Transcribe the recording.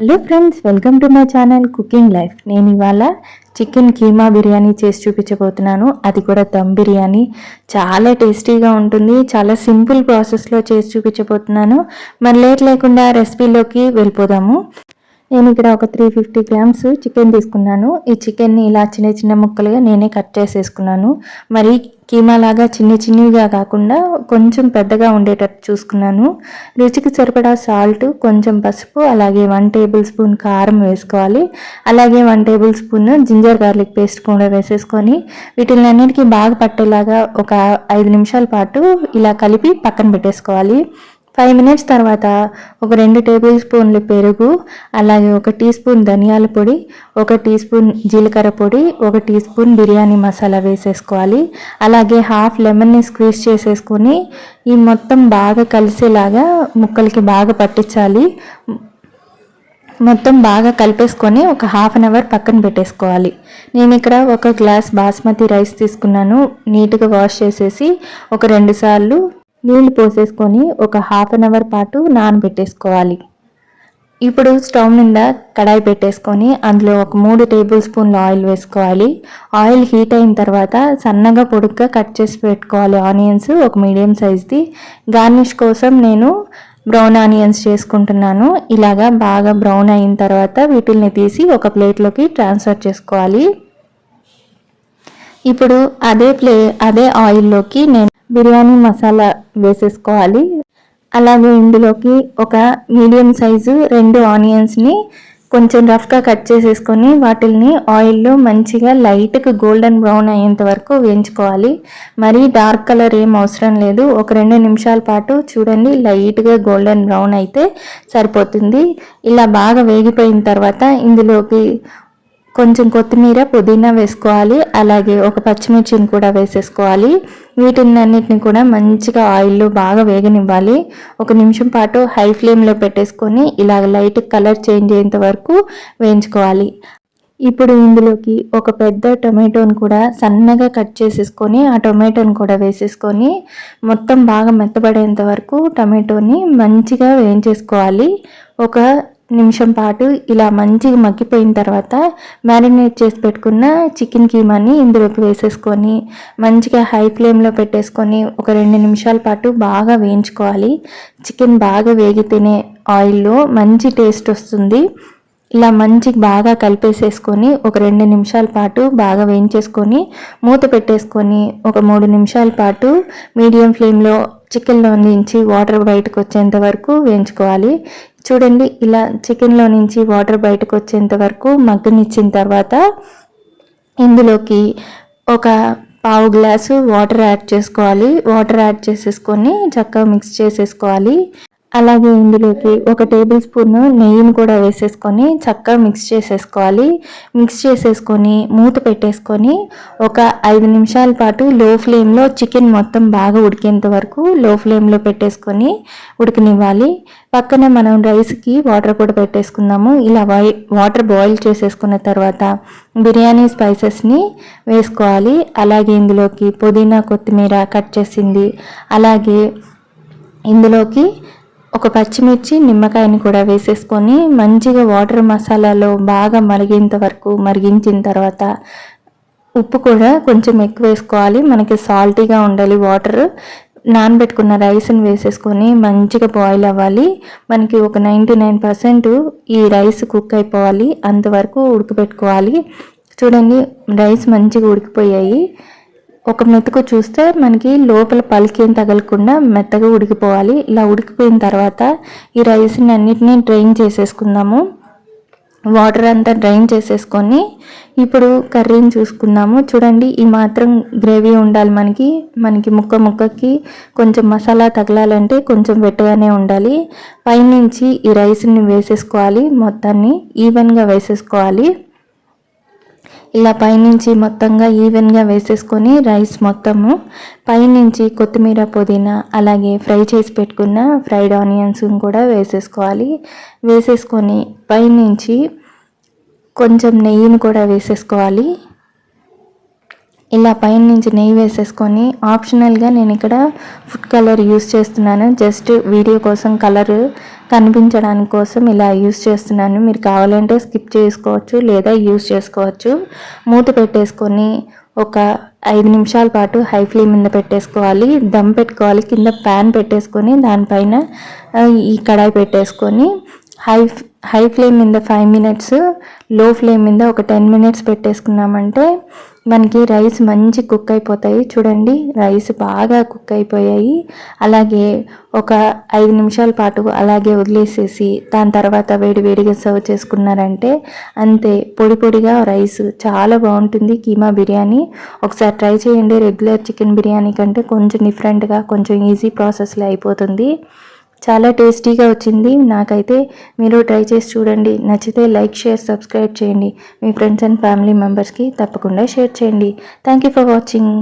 Hello friends, welcome to my channel cooking life. నేను ఇవాళ chicken keema biryani చేసి చూపించబోతున్నాను. అది కూడా దమ్ బిర్యానీ. చాలా టేస్టీగా ఉంటుంది. చాలా సింపుల్ ప్రాసెస్లో చేసి చూపించబోతున్నాను. మరి లేట్ లేకుండా రెసిపీలోకి వెళ్ళిపోదాము. నేను ఇక్కడ ఒక 350 గ్రామ్స్ చికెన్ తీసుకున్నాను. ఈ చికెన్ని ఇలా చిన్న చిన్న ముక్కలుగా నేనే కట్ చేసేసుకున్నాను. మరి కీమా లాగా చిన్నవిగా కాకుండా కొంచెం పెద్దగా ఉండేటట్టు చూసుకున్నాను. రుచికి సరిపడా సాల్ట్, కొంచెం పసుపు, అలాగే 1 టేబుల్ స్పూన్ కారం వేసుకోవాలి. అలాగే 1 tablespoon ginger garlic paste కూడా వేసేసుకొని వీటిని అన్నిటికీ బాగా పట్టేలాగా ఒక 5 నిమిషాల పాటు ఇలా కలిపి పక్కన పెట్టేసుకోవాలి. 5 మినిట్స్ తర్వాత ఒక 2 టేబుల్ స్పూన్లు పెరుగు, అలాగే 1 టీ స్పూన్ ధనియాల పొడి, 1 టీ స్పూన్ జీలకర్ర పొడి, 1 టీ స్పూన్ బిర్యానీ మసాలా వేసేసుకోవాలి. అలాగే హాఫ్ లెమన్ని స్క్వీజ్ చేసేసుకొని ఈ మొత్తం బాగా కలిసేలాగా ముక్కలకి బాగా పట్టించాలి. మొత్తం బాగా కలిపేసుకొని ఒక హాఫ్ అన్ అవర్ పక్కన పెట్టేసుకోవాలి. నేను ఇక్కడ 1 గ్లాస్ బాస్మతి రైస్ తీసుకున్నాను. నీట్గా వాష్ చేసేసి ఒక 2 సార్లు నీళ్లు పోసేసుకొని ఒక హాఫ్ అన్ అవర్ పాటు నానబెట్టేసుకోవాలి. ఇప్పుడు స్టవ్ మీద కడాయి పెట్టేసుకొని అందులో ఒక 3 టేబుల్ స్పూన్లు ఆయిల్ వేసుకోవాలి. ఆయిల్ హీట్ అయిన తర్వాత సన్నగా పొడుగ్గా కట్ చేసి పెట్టుకోవాలి ఆనియన్స్, ఒక మీడియం సైజ్ది. గార్నిష్ కోసం నేను బ్రౌన్ ఆనియన్స్ చేసుకుంటున్నాను. ఇలాగా బాగా బ్రౌన్ అయిన తర్వాత వీటిల్ని తీసి ఒక ప్లేట్లోకి ట్రాన్స్ఫర్ చేసుకోవాలి. ఇప్పుడు అదే ఆయిల్లోకి నేను బిర్యానీ మసాలా వేసేసుకోవాలి. అలాగే ఇందులోకి ఒక మీడియం సైజు 2 ఆనియన్స్ని కొంచెం రఫ్గా కట్ చేసేసుకొని వాటిల్ని ఆయిల్లో మంచిగా లైట్గా గోల్డెన్ బ్రౌన్ అయ్యేంత వరకు వేయించుకోవాలి. మరీ డార్క్ కలర్ ఏం అవసరం లేదు. ఒక 2 నిమిషాల పాటు చూడండి, లైట్గా గోల్డెన్ బ్రౌన్ అయితే సరిపోతుంది. ఇలా బాగా వేగిపోయిన తర్వాత ఇందులోకి కొంచెం కొత్తిమీర, పుదీనా వేసుకోవాలి. అలాగే ఒక పచ్చిమిర్చిని కూడా వేసేసుకోవాలి. వీటినన్నిటిని కూడా మంచిగా ఆయిల్లో బాగా వేగనివ్వాలి. 1 నిమిషం పాటు హై ఫ్లేమ్లో పెట్టేసుకొని ఇలా లైట్ కలర్ చేంజ్ అయ్యేంత వరకు వేయించుకోవాలి. ఇప్పుడు ఇందులోకి ఒక పెద్ద టొమాటోని కూడా సన్నగా కట్ చేసేసుకొని ఆ టొమాటోని కూడా వేసేసుకొని మొత్తం బాగా మెత్తబడేంత వరకు టొమాటోని మంచిగా వేయించేసుకోవాలి. ఒక నిమిషం పాటు ఇలా మంచిగా మగ్గిపోయిన తర్వాత మ్యారినేట్ చేసి పెట్టుకున్న చికెన్ కీమాని ఇందులోకి వేసేసుకొని మంచిగా హై ఫ్లేమ్లో పెట్టేసుకొని ఒక 2 నిమిషాల పాటు బాగా వేయించుకోవాలి. చికెన్ బాగా వేగితేనే ఆయిల్లో మంచి టేస్ట్ వస్తుంది. ఇలా మంచిగా బాగా కలిపేసేసుకొని ఒక 2 నిమిషాల పాటు బాగా వేయించేసుకొని మూత పెట్టేసుకొని ఒక 3 నిమిషాల పాటు మీడియం ఫ్లేమ్లో చికెన్లో నుంచి వాటర్ బయటకు వచ్చేంత వరకు వేయించుకోవాలి. చూడండి, ఇలా చికెన్లో నుంచి వాటర్ బయటకు వచ్చేంత వరకు మగ్గనిచ్చిన తర్వాత ఇందులోకి ఒక పావు గ్లాసు వాటర్ యాడ్ చేసుకోవాలి. వాటర్ యాడ్ చేసేసుకొని చక్కగా మిక్స్ చేసేసుకోవాలి. అలాగే ఇందులోకి 1 టేబుల్ స్పూన్ నెయ్యిని కూడా వేసేసుకొని చక్కగా మిక్స్ చేసేసుకోవాలి. మిక్స్ చేసేసుకొని మూత పెట్టేసుకొని ఒక 5 నిమిషాల పాటు లో ఫ్లేమ్లో చికెన్ మొత్తం బాగా ఉడికేంత వరకు లో ఫ్లేమ్లో పెట్టేసుకొని ఉడకనివ్వాలి. పక్కన మనం రైస్కి వాటర్ కూడా పెట్టేసుకుందాము. ఇలా వాటర్ బాయిల్ చేసేసుకున్న తర్వాత బిర్యానీ స్పైసెస్ని వేసుకోవాలి. అలాగే ఇందులోకి పుదీనా, కొత్తిమీర కట్ చేసింది, అలాగే ఇందులోకి ఒక పచ్చిమిర్చి, నిమ్మకాయని కూడా వేసేసుకొని మంచిగా వాటర్ మసాలాలో బాగా మరిగేంత వరకు మరిగించిన తర్వాత ఉప్పు కూడా కొంచెం ఎక్కువ వేసుకోవాలి. మనకి సాల్టీగా ఉండాలి. వాటర్ నానబెట్టుకున్న రైస్ని వేసేసుకొని మంచిగా బాయిల్ అవ్వాలి. మనకి ఒక 99% ఈ రైస్ కుక్ అయిపోవాలి. అంతవరకు ఉడకబెట్టుకోవాలి. చూడండి, రైస్ మంచిగా ఉడికిపోయాయి. ఒక మెతుకు చూస్తే మనకి లోపల పలికేం తగలకుండా మెత్తగా ఉడికిపోవాలి. ఇలా ఉడికిపోయిన తర్వాత ఈ రైస్ని అన్నిటినీ డ్రైన్ చేసేసుకుందాము. వాటర్ అంతా డ్రైన్ చేసేసుకొని ఇప్పుడు కర్రీని చూసుకుందాము. చూడండి, ఈ మాత్రం గ్రేవీ ఉండాలి. మనకి ముక్కకి కొంచెం మసాలా తగలాలంటే కొంచెం వెట్టగానే ఉండాలి. పైనుంచి ఈ రైస్ని వేసేసుకోవాలి. మొత్తాన్ని ఈవెన్గా వేసేసుకోవాలి. ఇలా పైనుంచి మొత్తంగా ఈవెన్గా వేసేసుకొని రైస్ మొత్తము పైనుంచి కొత్తిమీర, పుదీనా, అలాగే ఫ్రై చేసి పెట్టుకున్న ఫ్రైడ్ ఆనియన్స్ కూడా వేసేసుకోవాలి. వేసేసుకొని పైనుంచి కొంచెం నెయ్యిని కూడా వేసేసుకోవాలి. ఇలా పైన నుంచి నెయ్యి వేసేసుకొని ఆప్షనల్గా నేను ఇక్కడ ఫుడ్ కలర్ యూస్ చేస్తున్నాను. జస్ట్ వీడియో కోసం కలర్ కనిపించడానికి కోసం ఇలా యూస్ చేస్తున్నాను. మీరు కావాలంటే స్కిప్ చేసుకోవచ్చు లేదా యూస్ చేసుకోవచ్చు. మూత పెట్టేసుకొని ఒక 5 నిమిషాల పాటు హై ఫ్లేమ్ మీద పెట్టేసుకోవాలి. దమ్ పెట్టుకోవాలి. కింద ప్యాన్ పెట్టేసుకొని దానిపైన ఈ కడాయి పెట్టేసుకొని హై ఫ్లేమ్ మీద 5 మినిట్స్, లో ఫ్లేమ్ మీద ఒక 10 మినిట్స్ పెట్టేసుకున్నామంటే మనకి రైస్ మంచి కుక్ అయిపోతాయి. చూడండి రైస్ బాగా కుక్ అయిపోయాయి. అలాగే ఒక 5 నిమిషాల పాటు అలాగే వదిలేసేసి దాని తర్వాత వేడివేడిగా సర్వ్ చేసుకున్నారంటే అంతే, పొడి పొడిగా రైస్ చాలా బాగుంటుంది కీమా బిర్యానీ. ఒకసారి ట్రై చేయండి. రెగ్యులర్ చికెన్ బిర్యానీ కంటే కొంచెం డిఫరెంట్గా, కొంచెం ఈజీ ప్రాసెస్లో అయిపోతుంది. చాలా టేస్టీగా వచ్చింది. నాకైతే మీరు ట్రై చేసి చూడండి. నచ్చితే లైక్, షేర్, సబ్స్క్రైబ్ చేయండి. మీ ఫ్రెండ్స్ అండ్ ఫ్యామిలీ మెంబర్స్కి తప్పకుండా షేర్ చేయండి. Thank you for watching.